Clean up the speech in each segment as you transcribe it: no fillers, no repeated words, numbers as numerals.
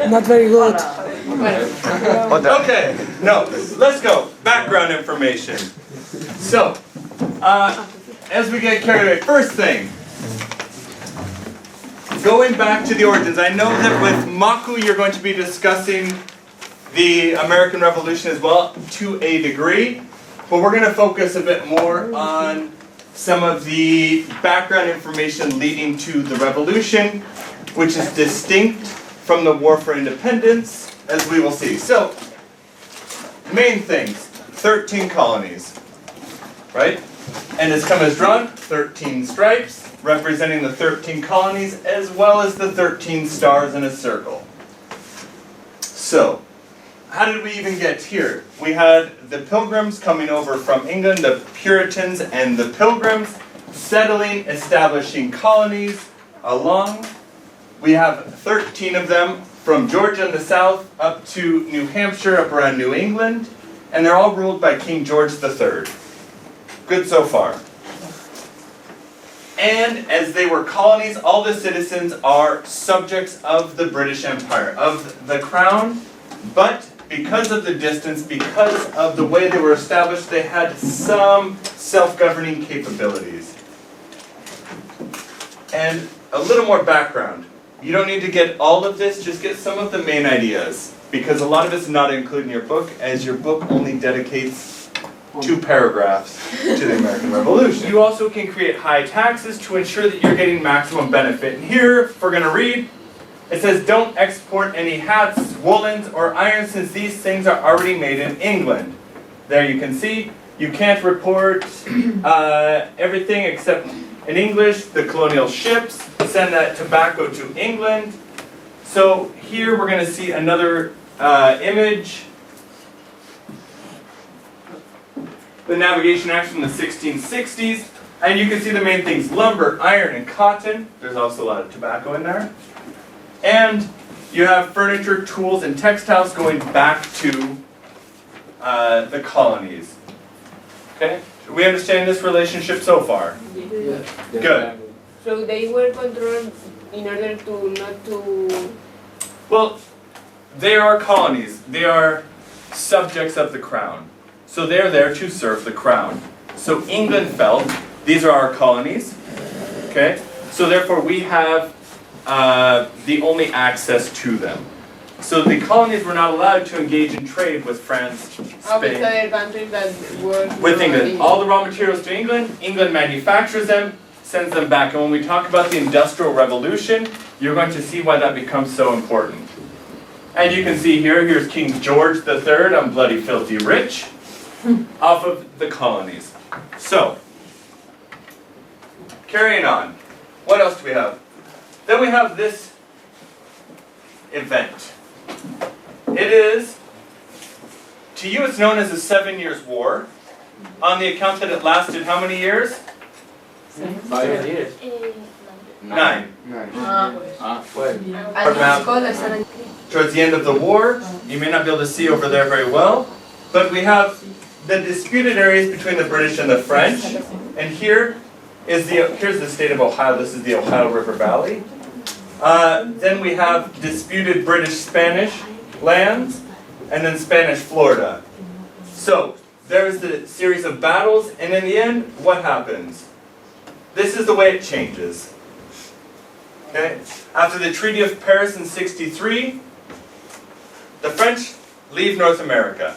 Not very good. Okay, no, let's go. Background information. So, as we get carried away, first thing, going back to the origins. I know that with Maku you're going to be discussing the American Revolution as well to a degree, but we're going to focus a bit more on some of the background information leading to the revolution, which is distinct from the War for Independence, as we will see. So, main things, 13 colonies, right? And as come as drawn, 13 stripes, representing the 13 colonies, as well as the 13 stars in a circle. So, how did we even get here? We had the Pilgrims coming over from England, the Puritans and the Pilgrims, settling, establishing colonies along. We have 13 of them from Georgia in the south up to New Hampshire, up around New England, and they're all ruled by King George III. Good so far. And as they were colonies, all the citizens are subjects of the British Empire, of the crown, but because of the distance, because of the way they were established, they had some self-governing capabilities. And a little more background. You don't need to get all of this, just get some of the main ideas, because a lot of it's not included in your book, as your book only dedicates 2 paragraphs to the American Revolution. You also can create high taxes to ensure that you're getting maximum benefit. And here, if we're going to read, it says, don't export any hats, woolens, or iron, since these things are already made in England. There you can see, you can't report everything except in English, the colonial ships, send that tobacco to England. So here we're going to see another image. The Navigation Act from the 1660s. And you can see the main things, lumber, iron, and cotton. There's also a lot of tobacco in there. And you have furniture, tools, and textiles going back to the colonies. Okay? Do we understand this relationship so far? Yeah. Good. So they were controlled in order to not to... Well, they are colonies. They are subjects of the crown. So they're there to serve the crown. So England felt, these are our colonies. Okay? So therefore we have the only access to them. So the colonies were not allowed to engage in trade with France, Spain. other countries that were... With England. All the raw materials to England, England manufactures them, sends them back. And when we talk about the Industrial Revolution, you're going to see why that becomes so important. And you can see here, here's King George III, I'm bloody filthy rich, off of the colonies. So, carrying on. What else do we have? Then we have this event. It is, to you it's known as the 7 Years' War, on the account that it lasted how many years? 5 years. 9. Well. Towards the end of the war, you may not be able to see over there very well, but we have the disputed areas between the British and the French, and here's the state of Ohio. This is the Ohio River Valley. Then we have disputed British-Spanish lands, and then Spanish Florida. So, there's the series of battles, and in the end, what happens? This is the way it changes. Okay? After the Treaty of Paris in '63, the French leave North America.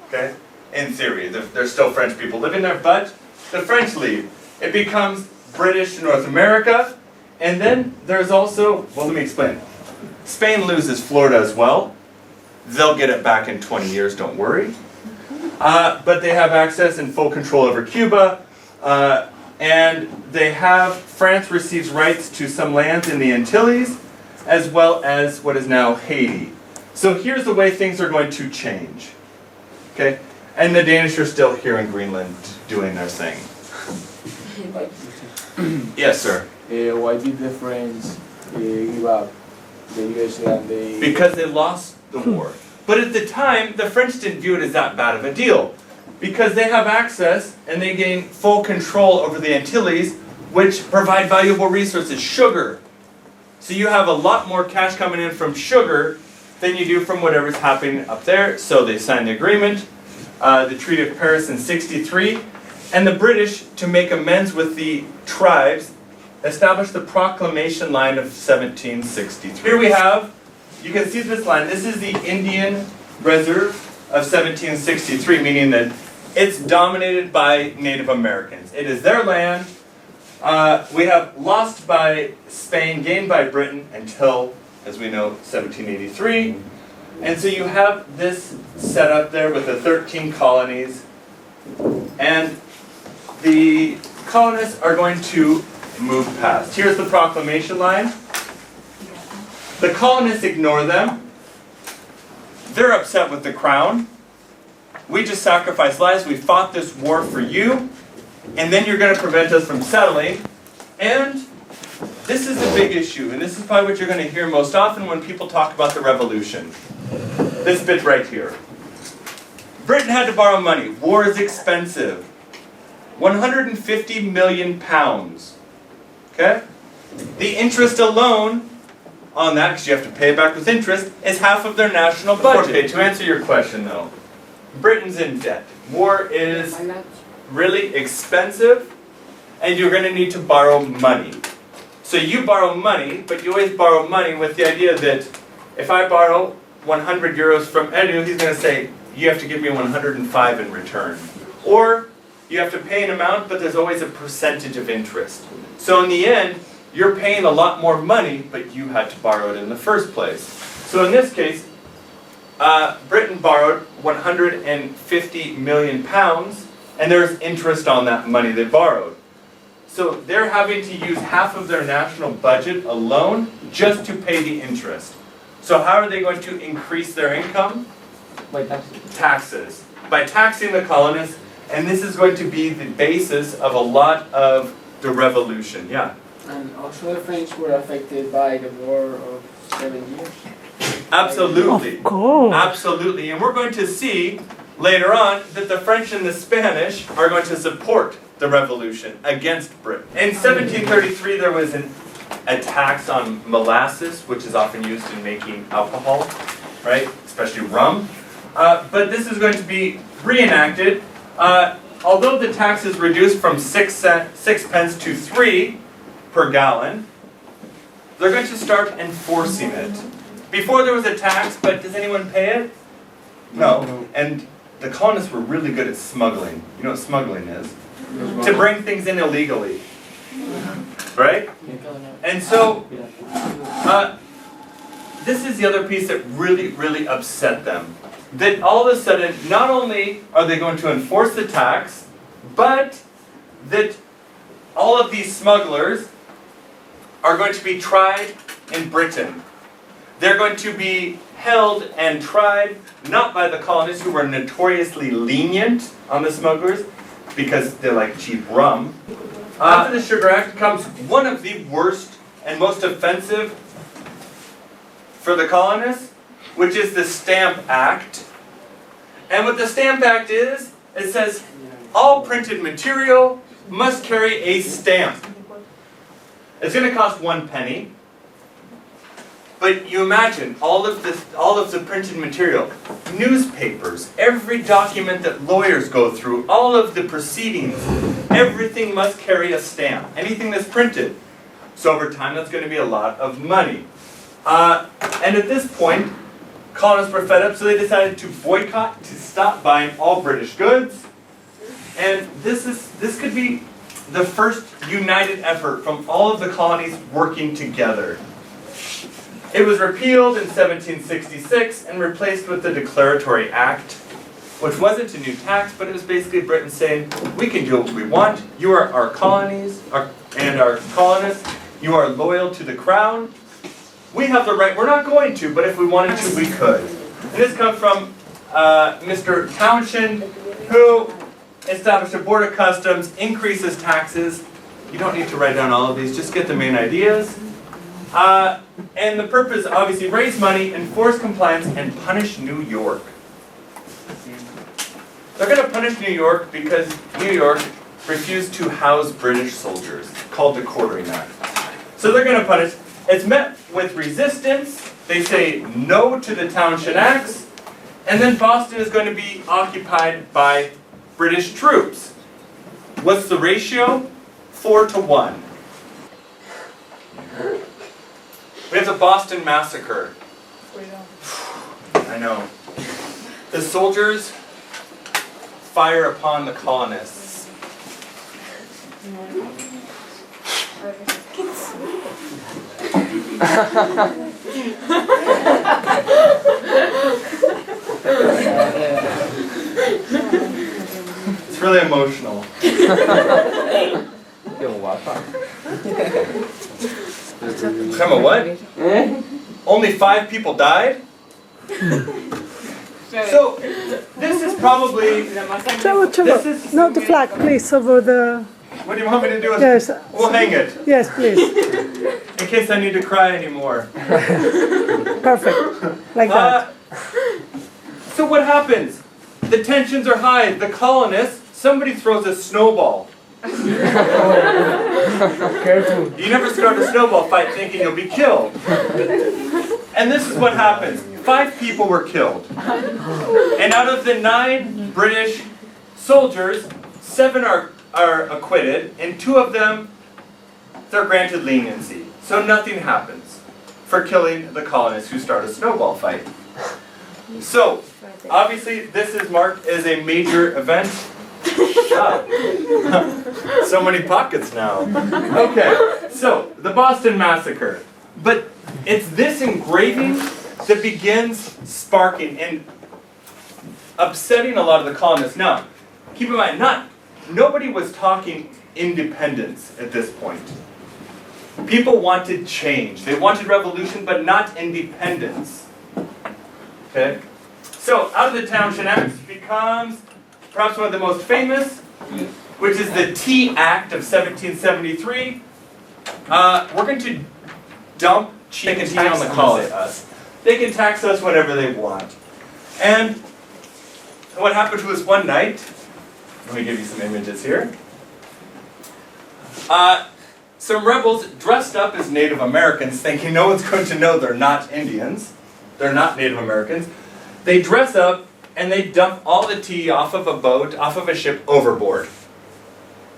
Okay? In theory, there's still French people living there, but the French leave. It becomes British North America, and then there's also, well, let me explain. Spain loses Florida as well. They'll get it back in 20 years, don't worry. But they have access and full control over Cuba, and France receives rights to some lands in the Antilles, as well as what is now Haiti. So here's the way things are going to change. Okay? And the Danish are still here in Greenland doing their thing. Yes, sir? Why did the French give up the US land? Because they lost the war. But at the time, the French didn't view it as that bad of a deal. because they have access and they gain full control over the Antilles, which provide valuable resources, sugar. So you have a lot more cash coming in from sugar than you do from whatever's happening up there. So they signed the agreement, the Treaty of Paris in '63, and the British, to make amends with the tribes, established the Proclamation Line of 1763. Here we have, you can see this line, this is the Indian Reserve of 1763, meaning that it's dominated by Native Americans. It is their land. We have lost by Spain, gained by Britain until, as we know, 1783. And so you have this set up there with the 13 colonies. And the colonists are going to move past. Here's the proclamation line. The colonists ignore them. They're upset with the crown. We just sacrificed lives. We fought this war for you. And then you're going to prevent us from settling. And this is a big issue. And this is probably what you're going to hear most often when people talk about the revolution. This bit right here. Britain had to borrow money. War is expensive. 150 million pounds. Okay? The interest alone on that, because you have to pay it back with interest, is half of their national budget. Okay, to answer your question though, Britain's in debt. War is really expensive, and you're going to need to borrow money. So you borrow money, but you always borrow money with the idea that if I borrow 100 euros from Edu, he's going to say, you have to give me 105 in return. Or you have to pay an amount, but there's always a percentage of interest. So in the end, you're paying a lot more money, but you had to borrow it in the first place. So in this case, Britain borrowed 150 million pounds, and there's interest on that money they borrowed. So they're having to use half of their national budget alone just to pay the interest. So how are they going to increase their income? By taxes. Taxes. By taxing the colonists, and this is going to be the basis of a lot of the revolution. Yeah? And also the French were affected by the War of 7 Years. Absolutely. Of course. Absolutely. And we're going to see later on that the French and the Spanish are going to support the revolution against Britain. In 1733 there was a tax on molasses, which is often used in making alcohol, right? Especially rum. But this is going to be reenacted. Although the tax is reduced from 6 pence to 3 per gallon, they're going to start enforcing it. Before there was a tax, but does anyone pay it? No. And the colonists were really good at smuggling. You know what smuggling is? To bring things in illegally. Right? And so, this is the other piece that really, really upset them. That all of a sudden, not only are they going to enforce the tax, but that all of these smugglers are going to be tried in Britain. They're going to be held and tried not by the colonists, who were notoriously lenient on the smugglers because they like cheap rum. After the Sugar Act comes one of the worst and most offensive for the colonists, which is the Stamp Act. And what the Stamp Act is, it says all printed material must carry a stamp. It's going to cost 1 penny. But you imagine all of the printed material, newspapers, every document that lawyers go through, all of the proceedings, everything must carry a stamp. Anything that's printed. So over time, that's going to be a lot of money. And at this point, colonists were fed up, so they decided to boycott, to stop buying all British goods. And this could be the first united effort from all of the colonies working together. It was repealed in 1766 and replaced with the Declaratory Act, which wasn't a new tax, but it was basically Britain saying, we can do what we want. You are our colonies and our colonists. You are loyal to the crown. We have the right, we're not going to, but if we wanted to, we could. And this comes from Mr. Townshend, who established a board of customs, increases taxes. You don't need to write down all of these, just get the main ideas. And the purpose, obviously, raise money, enforce compliance, and punish New York. They're going to punish New York because New York refused to house British soldiers, called the Quartering Act. So they're going to punish. It's met with resistance. They say no to the Townshend Acts. And then Boston is going to be occupied by British troops. What's the ratio? 4-1. We have the Boston Massacre. I know. The soldiers fire upon the colonists. It's really emotional. Come on, what? Only 5 people died? So, this is probably... Trevor, This is- not the flag, please, over the... What do you want me to do with Yes. We'll hang it, Yes, please. in case I need to cry anymore. Perfect. Like that. So what happens? The tensions are high. The colonists, somebody throws a snowball. Careful. You never start a snowball fight thinking you'll be killed. And this is what happens. 5 people were killed. And out of the 9 British soldiers, 7 are acquitted, and 2 of them, they're granted leniency. So nothing happens for killing the colonists who start a snowball fight. So, obviously, this is marked as a major event. Shut up. So many pockets now. Okay, so the Boston Massacre. But it's this engraving that begins sparking and upsetting a lot of the colonists. Now, keep in mind, nobody was talking independence at this point. People wanted change. They wanted revolution, but not independence. Okay? So, out of the Townshend Acts becomes perhaps one of the most famous, which is the Tea Act of 1773. We're going to dump cheap and tea on the colonists. They can tax us whenever they want. And what happened was one night, let me give you some images here. Some rebels dressed up as Native Americans, thinking no one's going to know they're not Indians. They're not Native Americans. They dress up and they dump all the tea off of a boat, off of a ship, overboard.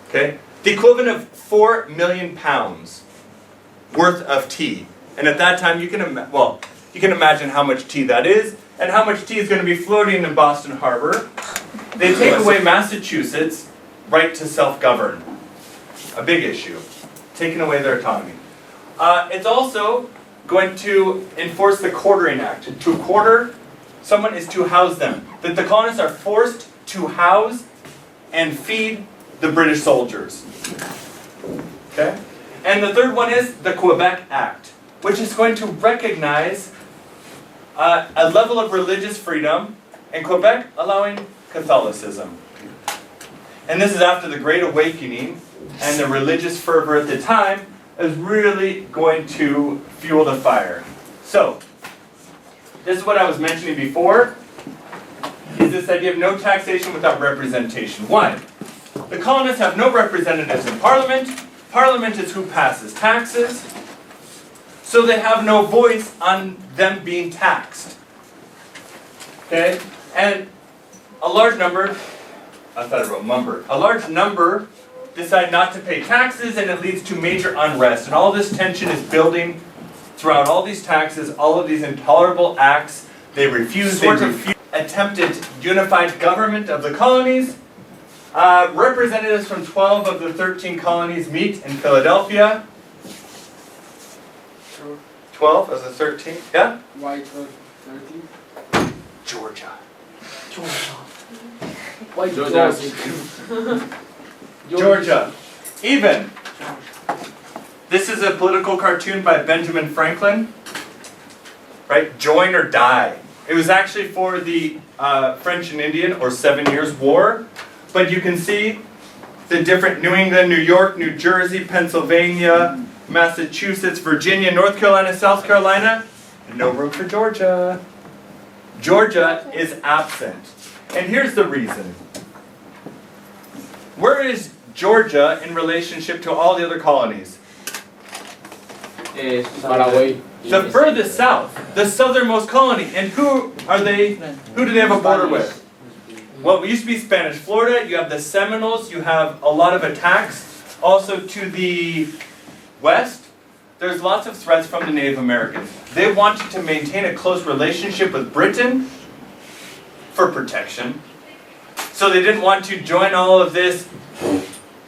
Okay? The equivalent of 4 million pounds worth of tea. And at that time, you can imagine how much tea that is, and how much tea is going to be floating in Boston Harbor. They take away Massachusetts' right to self-govern. A big issue. Taking away their autonomy. It's also going to enforce the Quartering Act. To quarter someone is to house them. That the colonists are forced to house and feed the British soldiers. Okay? And the third one is the Quebec Act, which is going to recognize a level of religious freedom in Quebec, allowing Catholicism. And this is after the Great Awakening, and the religious fervor at the time is really going to fuel the fire. So, this is what I was mentioning before, is this idea of no taxation without representation. Why? The colonists have no representatives in Parliament. Parliament is who passes taxes. So they have no voice on them being taxed. Okay? And a large number, I thought I wrote number. A large number decide not to pay taxes, and it leads to major unrest. And all this tension is building throughout all these taxes, all of these intolerable acts. They refuse attempted unified government of the colonies. Representatives from 12 of the 13 colonies meet in Philadelphia. 12 of the 13? Yeah? Why 13? Georgia. Why Georgia. Georgia. Even. This is a political cartoon by Benjamin Franklin. Right? Join or die. It was actually for the French and Indian, or 7 Years' War. But you can see the different New England, New York, New Jersey, Pennsylvania, Massachusetts, Virginia, North Carolina, South Carolina. No room for Georgia. Georgia is absent. And here's the reason. Where is Georgia in relationship to all the other colonies? Paraguay. The furthest south, the southernmost colony. And who are they? Who do they have a border with? Well, it used to be Spanish Florida. You have the Seminoles. You have a lot of attacks. Also to the west, there's lots of threats from the Native Americans. They wanted to maintain a close relationship with Britain for protection. So they didn't want to join all of this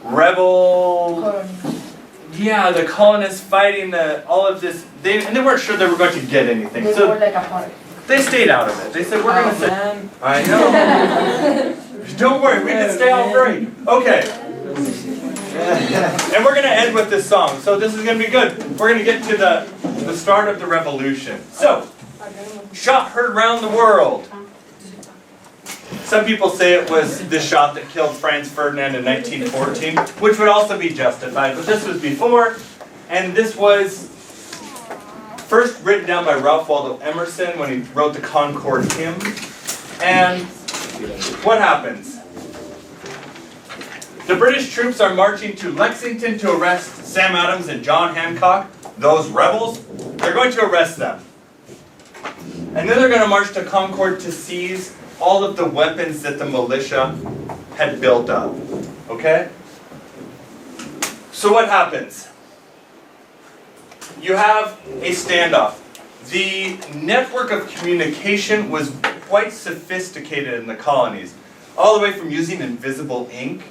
rebel... Yeah, the colonists fighting all of this. And they weren't sure they were going to get anything. They So were like a part. they stayed out of it. They said, we're going to say... I know. Don't worry, we can stay all great. Okay. And we're going to end with this song. So this is going to be good. We're going to get to the start of the revolution. So, shot heard around the world. Some people say it was the shot that killed Franz Ferdinand in 1914, which would also be justified, but this was before, and this was first written down by Ralph Waldo Emerson when he wrote the Concord Hymn. And what happens? The British troops are marching to Lexington to arrest Sam Adams and John Hancock, those rebels. They're going to arrest them. And then they're going to march to Concord to seize all of the weapons that the militia had built up. Okay? So what happens? You have a standoff. The network of communication was quite sophisticated in the colonies, all the way from using invisible ink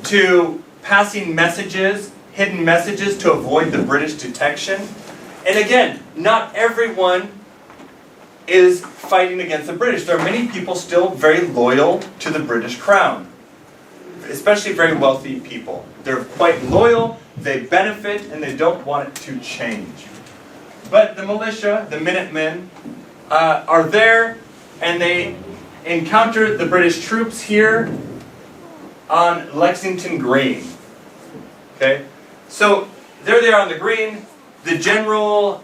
to passing messages, hidden messages to avoid the British detection. And again, not everyone is fighting against the British. There are many people still very loyal to the British Crown, especially very wealthy people. They're quite loyal, they benefit, and they don't want it to change. But the militia, the Minutemen, are there, and they encounter the British troops here on Lexington Green. Okay? So, there they are on the green. The General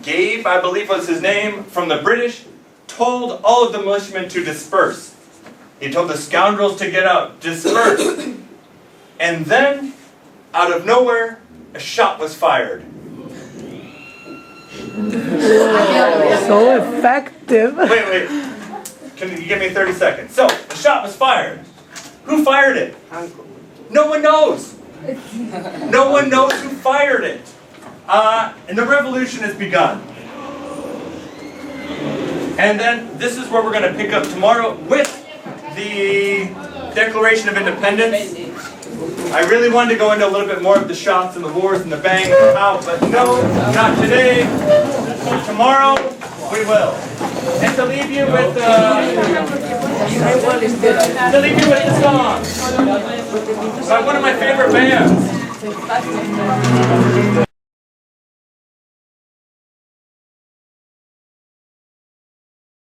Gabe, I believe was his name, from the British, told all of the militiamen to disperse. He told the scoundrels to get out, disperse. And then, out of nowhere, a shot was fired. So effective. Wait. Can you give me 30 seconds? So, the shot was fired. Who fired it? No one knows. No one knows who fired it. And the revolution has begun. And then this is where we're going to pick up tomorrow with the Declaration of Independence. I really wanted to go into a little bit more of the shots and the wars and the bang and the how, but no, not today. Tomorrow we will. And to leave you with the song by one of my favorite bands.